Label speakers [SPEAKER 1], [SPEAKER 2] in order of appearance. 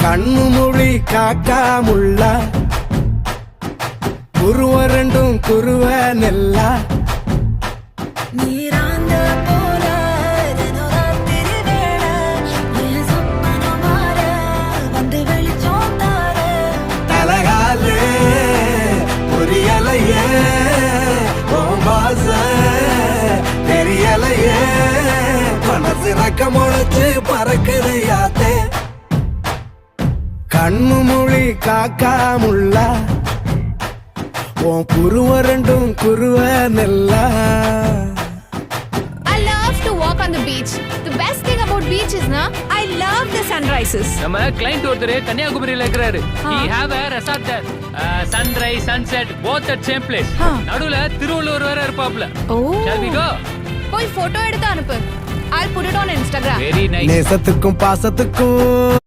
[SPEAKER 1] கண்ணு மொழி காக்காமுள்ள குருவ ரெண்டும் குருவ நெல்லா
[SPEAKER 2] நீராந்த போல தினராத்திரி வேளை என் சொப்பனம் மாற வந்து வெளிச்சம் தார
[SPEAKER 1] தலகாலே புரியலையே ஓம்பாச தெரியலையே மனசு ரக்க முளைச்சு பறக்குது யாத்தே கண்ணு மொழி காக்காமுள்ள உன் குருவ ரெண்டும் குருவ நெல்லா.
[SPEAKER 3] I love to walk on the beach. The best thing about beach is na I love the sunrises.
[SPEAKER 4] நம்ம கிளைண்ட் ஒருத்தர் கன்னியாகுமரியில இருக்கிறாரு. He have a resort there. Sunrise, sunset, both at same place. நடுவுல திருவள்ளுவர் வேற இருப்பாப்ல.
[SPEAKER 3] Oh.
[SPEAKER 4] Shall we go?
[SPEAKER 3] போய் photo எடுத்து அனுப்பு. I'll put it on Instagram.
[SPEAKER 4] Very nice.
[SPEAKER 1] நேசத்துக்கும் பாசத்துக்கும்